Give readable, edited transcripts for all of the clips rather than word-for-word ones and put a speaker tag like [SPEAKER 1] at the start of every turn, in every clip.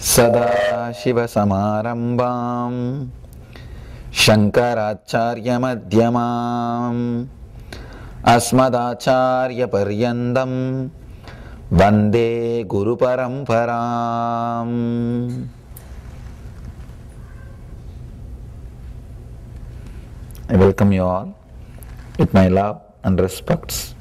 [SPEAKER 1] सदाशिवसमारम्भां शङ्कराचार्यमध्यमाम् अस्मदाचार्यपर्यन्तं वन्दे गुरुपरम्पराम्. I welcome you all with my love and respects.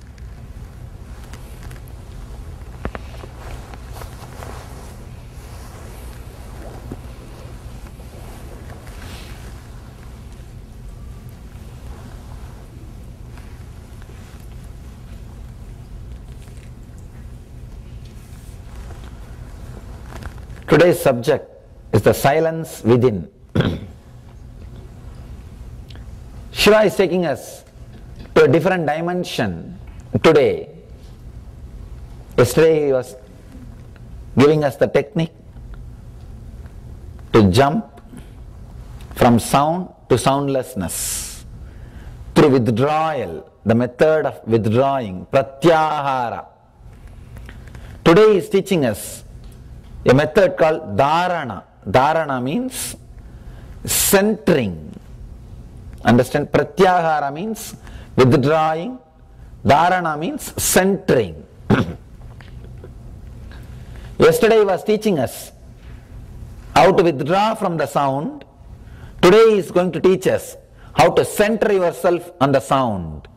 [SPEAKER 1] Today's subject is the silence within. Shiva is taking us to a different dimension today. Yesterday he was giving us the technique to jump from sound to soundlessness through withdrawal, the method of withdrawing, pratyahara. Today he is teaching us a method called dharana. Dharana means centering. Understand? Pratyahara means withdrawing. Dharana means centering. Yesterday he was teaching us how to withdraw from the sound. Today he is going to teach us how to center yourself on the sound.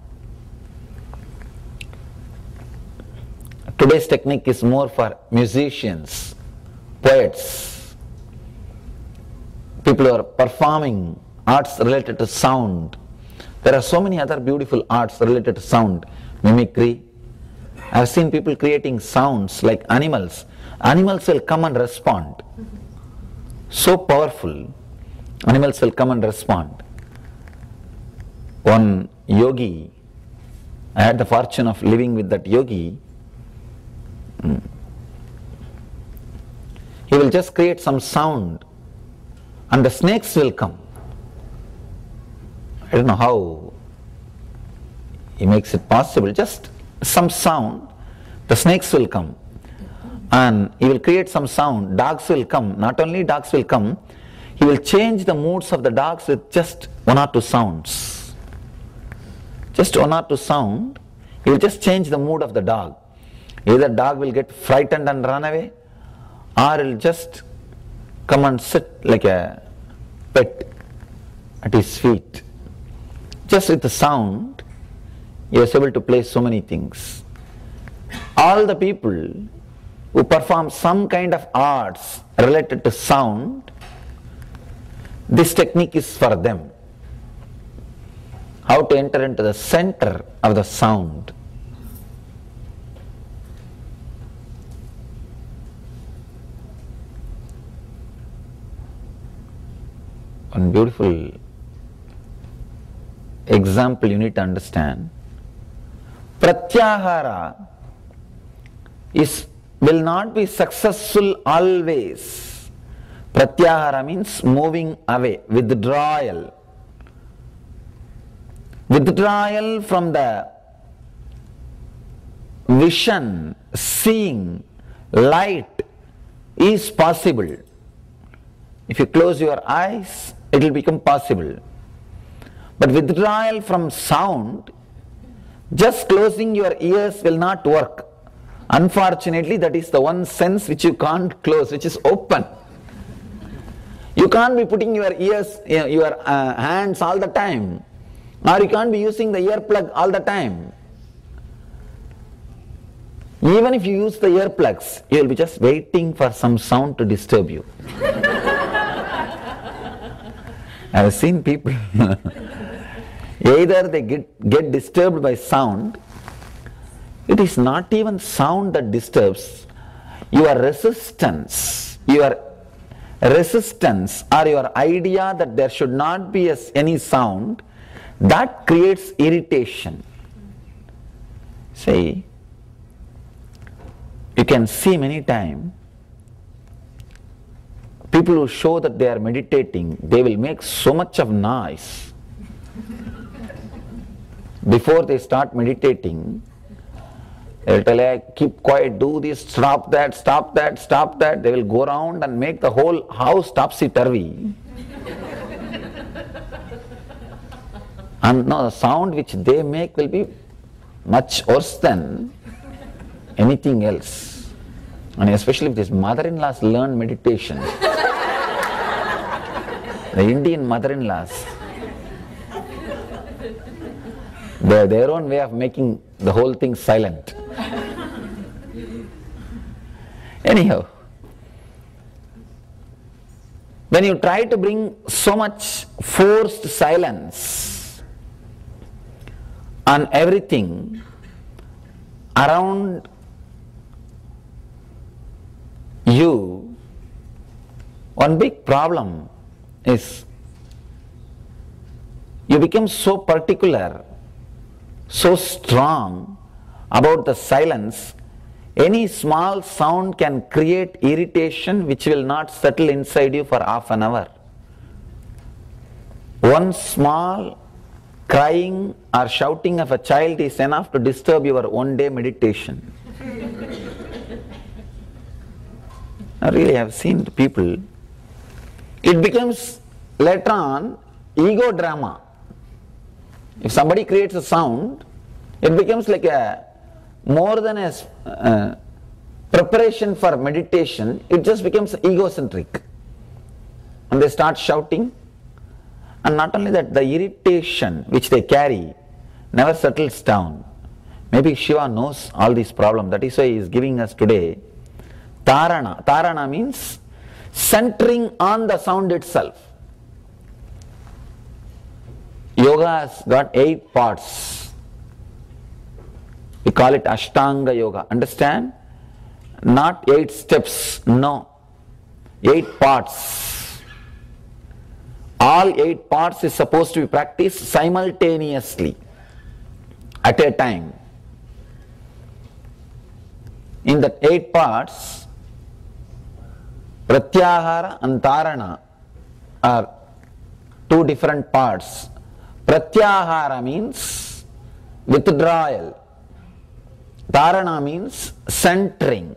[SPEAKER 1] Today's technique is more for musicians, poets, people who are performing arts related to sound. There are so many other beautiful arts related to sound. Mimicry. I have seen people creating sounds like animals. Animals will come and respond. So powerful. Animals will come and respond. One yogi, I had the fortune of living with that yogi. He will just create some sound and the snakes will come. I don't know how he makes it possible. Just some sound, the snakes will come. And he will create some sound, dogs will come. Not only dogs will come, he will change the moods of the dogs with just one or two sounds. Just one or two sound, he will just change the mood of the dog. Either dog will get frightened and run away, or he'll just come and sit like a pet at his feet. Just with the sound, he was able to play so many things. All the people who perform some kind of arts related to sound, this technique is for them. How to enter into the center of the sound. One beautiful example you need to understand. Pratyahara will not be successful always. Pratyahara means moving away, withdrawal. Withdrawal from the vision, seeing, light is possible. If you close your eyes, it will become possible. But withdrawal from sound, just closing your ears will not work. Unfortunately, that is the one sense which you can't close, which is open. You can't be putting your ears, your hands all the time, or you can't be using the earplug all the time. Even if you use the earplugs, you will be just waiting for some sound to disturb you. I have seen people, either they get disturbed by sound. It is not even sound that disturbs, your resistance or your idea that there should not be any sound, that creates irritation. See, you can see many times people who show that they are meditating, they will make so much of noise. Before they start meditating, They will tell you, keep quiet, do this, stop that, stop that, stop that. They will go around and make the whole house topsy-turvy. And no, the sound which they make will be much worse than anything else. And especially if these mother-in-laws learn meditation. The Indian mother-in-laws, they have their own way of making the whole thing silent. Anyhow, when you try to bring so much forced silence on everything around you, one big problem is you become so particular, so strong about the silence. Any small sound can create irritation which will not settle inside you for half an hour. One small crying or shouting of a child is enough to disturb your one-day meditation. I really have seen people, it becomes later on ego drama. If somebody creates a sound, it becomes like a more than a preparation for meditation, it just becomes egocentric. And they start shouting, and not only that, the irritation which they carry never settles down. Maybe Shiva knows all these problems, that is why he is giving us today Dharana. Dharana means centering on the sound itself. Yoga has got 8 parts. We call it Ashtanga Yoga. Understand? Not 8 steps, no. 8 parts. All 8 parts is supposed to be practiced simultaneously at a time. In the 8 parts, Pratyahara and Dharana are 2 different parts. Pratyahara means withdrawal. Dharana means centering.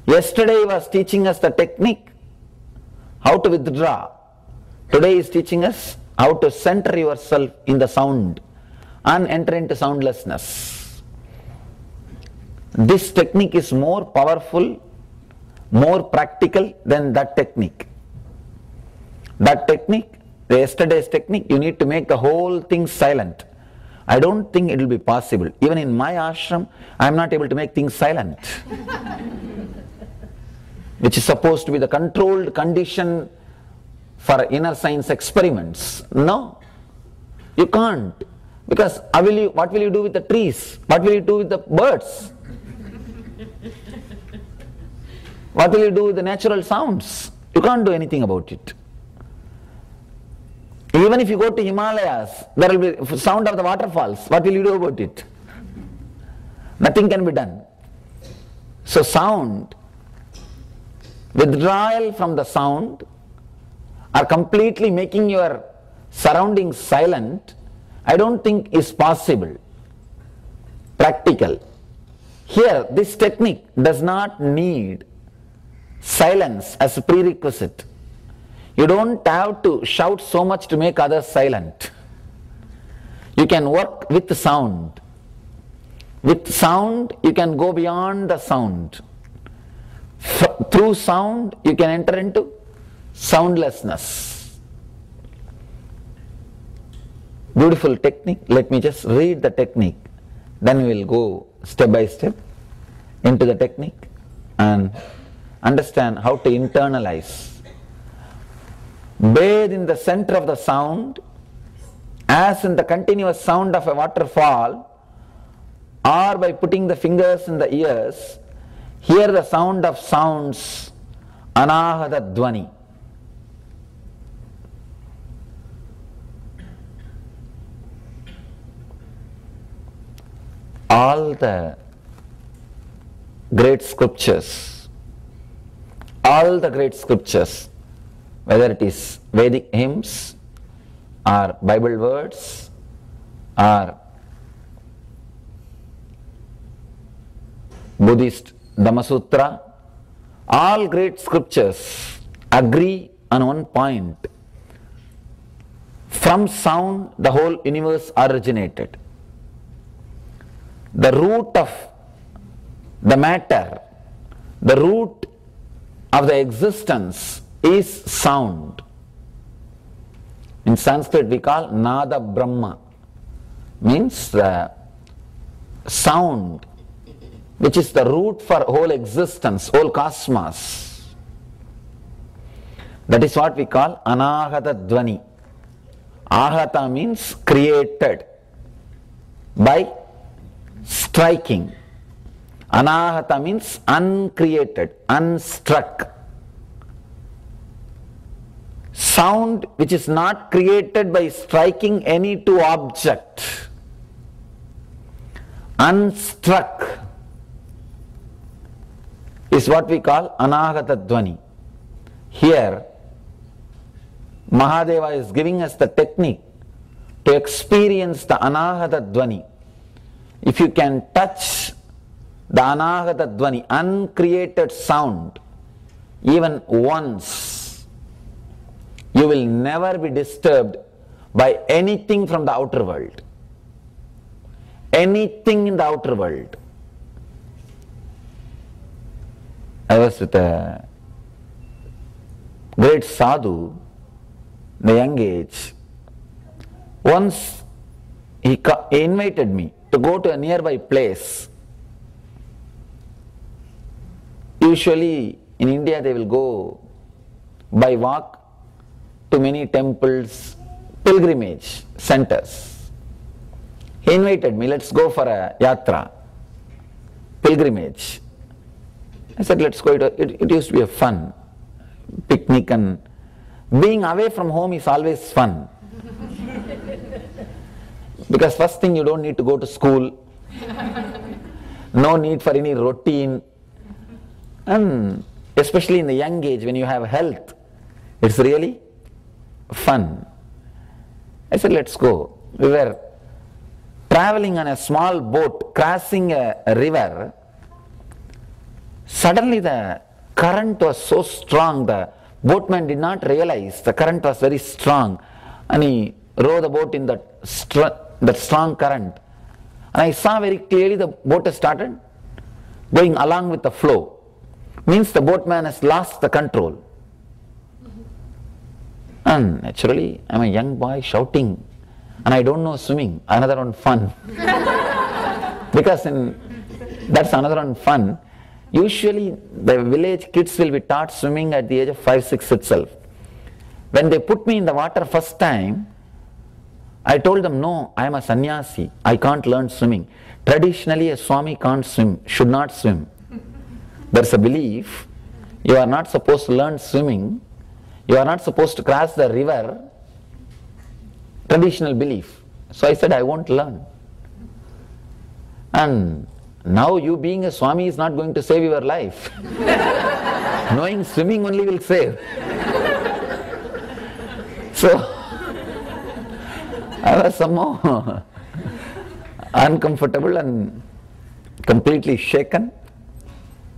[SPEAKER 1] Yesterday he was teaching us the technique how to withdraw. Today he is teaching us how to center yourself in the sound and enter into soundlessness. This technique is more powerful, more practical than that technique. That technique, the yesterday's technique, you need to make the whole thing silent. I don't think it will be possible. Even in my ashram, I am not able to make things silent. Which is supposed to be the controlled condition for inner science experiments. No, you can't. Because what will you do with the trees? What will you do with the birds? What will you do with the natural sounds? You can't do anything about it. Even if you go to Himalayas, there will be sound of the waterfalls. What will you do about it? Nothing can be done. So sound, withdrawal from the sound, or completely making your surroundings silent, I don't think is possible, practical. Here, this technique does not need silence as a prerequisite. You don't have to shout so much to make others silent. You can work with the sound. With sound, you can go beyond the sound. Through sound, you can enter into soundlessness. Beautiful technique. Let me just read the technique. Then we will go step by step into the technique and understand how to internalize. Bathe in the center of the sound, as in the continuous sound of a waterfall, or by putting the fingers in the ears, hear the sound of sounds, anahata dvani. All the great scriptures, whether it is Vedic hymns or Bible words or Buddhist Dhamma Sutra, all great scriptures agree on one point. From sound the whole universe originated. The root of the matter, the root of the existence is sound. In Sanskrit we call Nada Brahma, means the sound which is the root for whole existence, whole cosmos. That is what we call Anahata Dvani. Ahata means created by striking. Anahata means uncreated, unstruck. Sound which is not created by striking any two objects. Unstruck is what we call Anahata Dvani. Here Mahadeva is giving us the technique to experience the Anahata Dvani. If you can touch the Anahata Dvani, uncreated sound, even once, you will never be disturbed by anything from the outer world. Anything in the outer world. I was with a great sadhu in a young age. Once he invited me to go to a nearby place. Usually in India they will go by walk to many temples, pilgrimage centers. He invited me, let's go for a yatra, pilgrimage. I said, let's go. It used to be a fun picnic, and being away from home is always fun. Because first thing, you don't need to go to school, no need for any routine, and especially in the young age when you have health, it's really fun. I said, let's go. We were traveling on a small boat, crossing a river. Suddenly the current was so strong, the boatman did not realize the current was very strong, and he rowed the boat in that strong current. And I saw very clearly the boat has started going along with the flow. Means the boatman has lost the control. And naturally, I'm a young boy shouting, and I don't know swimming. Another one fun. Because that's another one fun. Usually the village kids will be taught swimming at the age of 5, 6 itself. When they put me in the water first time, I told them, no, I am a sannyasi, I can't learn swimming. Traditionally a Swami can't swim, should not swim. There's a belief, you are not supposed to learn swimming, you are not supposed to cross the river, traditional belief. So I said, I won't learn. And now you being a Swami is not going to save your life. Knowing swimming only will save. So I was somehow uncomfortable and completely shaken.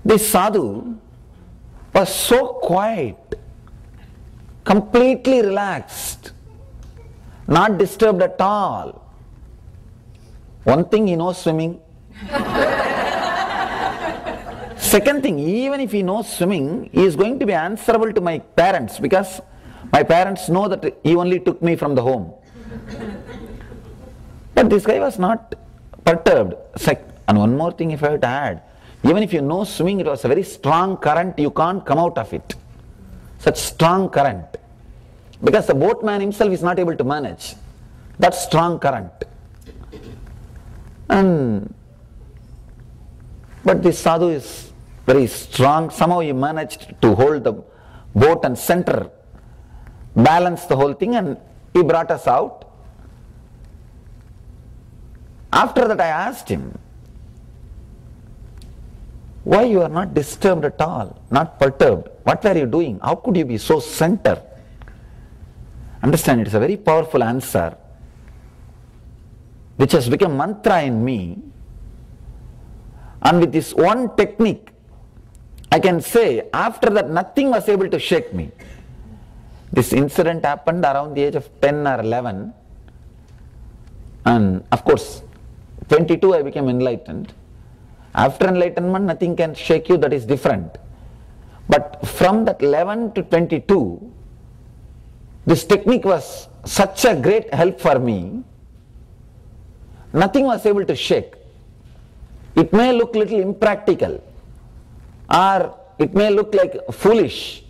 [SPEAKER 1] This sadhu was so quiet, completely relaxed, not disturbed at all. One thing, he knows swimming. Second thing, even if he knows swimming, he is going to be answerable to my parents, because my parents know that he only took me from the home. But this guy was not perturbed. And one more thing if I have to add, even if you know swimming, it was a very strong current, you can't come out of it. Such strong current. Because the boatman himself is not able to manage that strong current. But this sadhu is very strong. Somehow he managed to hold the boat and center, balance the whole thing, and he brought us out. After that I asked him, why you are not disturbed at all, not perturbed? What were you doing? How could you be so centered? Understand, it's a very powerful answer which has become mantra in me. And with this one technique, I can say after that nothing was able to shake me. This incident happened around the age of 10 or 11, and of course 22 I became enlightened. After enlightenment nothing can shake you, that is different. But from that 11 to 22, this technique was such a great help for me. Nothing was able to shake. It may look little impractical, or it may look like foolish.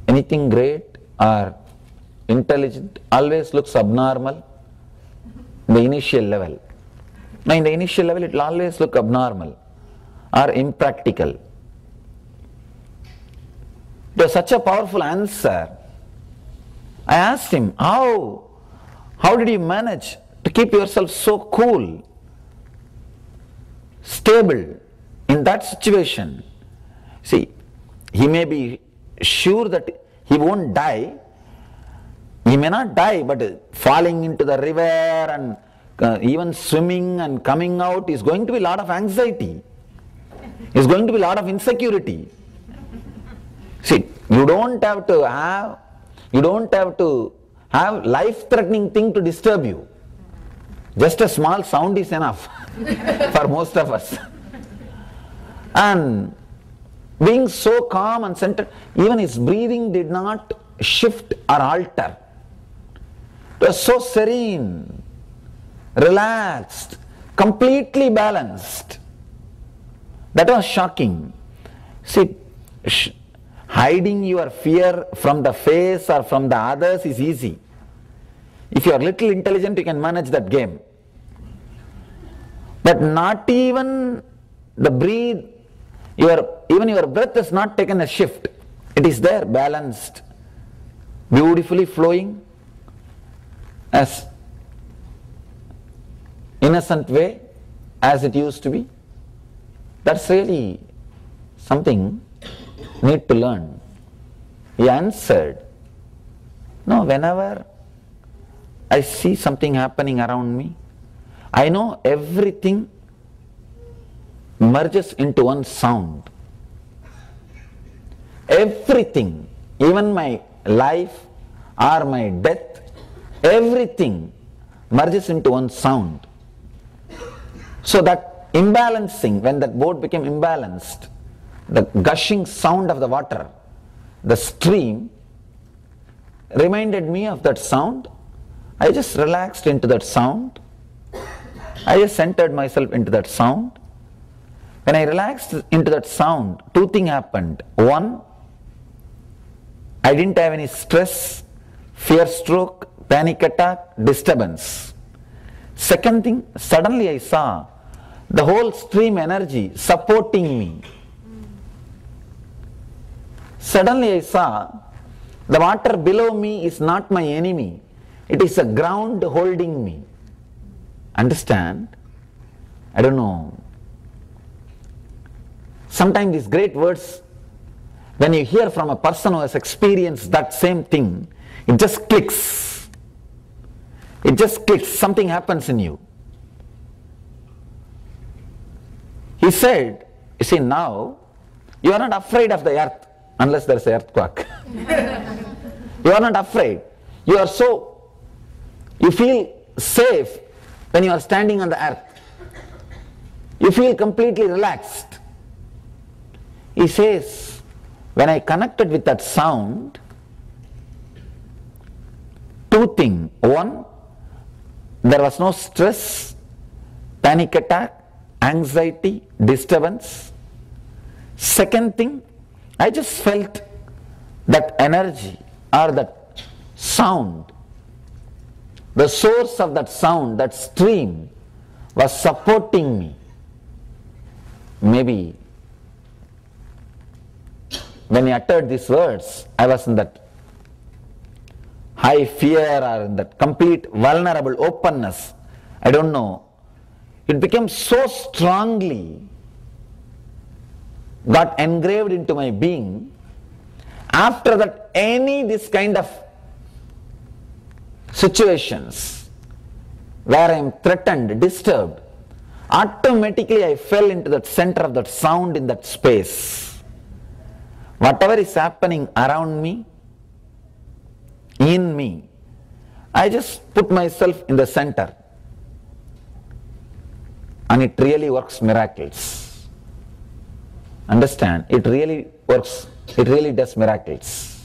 [SPEAKER 1] Anything great or intelligent always looks abnormal in the initial level. Now in the initial level it will always look abnormal or impractical. It was such a powerful answer. I asked him, how did you manage to keep yourself so cool, stable in that situation? See, he may be sure that he won't die. He may not die, but falling into the river and even swimming and coming out is going to be a lot of anxiety. Is going to be a lot of insecurity. See, you don't have to have life-threatening thing to disturb you. Just a small sound is enough for most of us. And being so calm and centered, even his breathing did not shift or alter. It was so serene, relaxed, completely balanced. That was shocking. See, hiding your fear from the face or from the others is easy. If you are little intelligent, you can manage that game. But not even the breathe, even your breath has not taken a shift. It is there, balanced, beautifully flowing, as innocent way as it used to be. That's really something need to learn. He answered, no, whenever I see something happening around me, I know everything merges into one sound. Everything, even my life or my death, everything merges into one sound. So that imbalancing, when that boat became imbalanced, the gushing sound of the water, the stream, reminded me of that sound. I just relaxed into that sound. I just centered myself into that sound. When I relaxed into that sound, two things happened. One, I didn't have any stress, fear stroke, panic attack, disturbance. Second thing, suddenly I saw the whole stream energy supporting me. Suddenly I saw the water below me is not my enemy. It is a ground holding me. Understand? I don't know. Sometimes these great words, when you hear from a person who has experienced that same thing, it just clicks. It just clicks. Something happens in you. He said, you see, now you are not afraid of the earth unless there is an earthquake. You are not afraid. You feel safe when you are standing on the earth. You feel completely relaxed. He says, when I connected with that sound, two things. One, there was no stress, panic attack, anxiety, disturbance. Second thing, I just felt that energy or that sound, the source of that sound, that stream was supporting me. Maybe when he uttered these words, I was in that high fear or in that complete vulnerable openness. I don't know. It became so strongly got engraved into my being. After that, this kind of situations where I am threatened, disturbed, Automatically I fell into that center of that sound in that space. Whatever is happening around me, in me, I just put myself in the center. And it really works miracles. Understand? It really works. It really does miracles.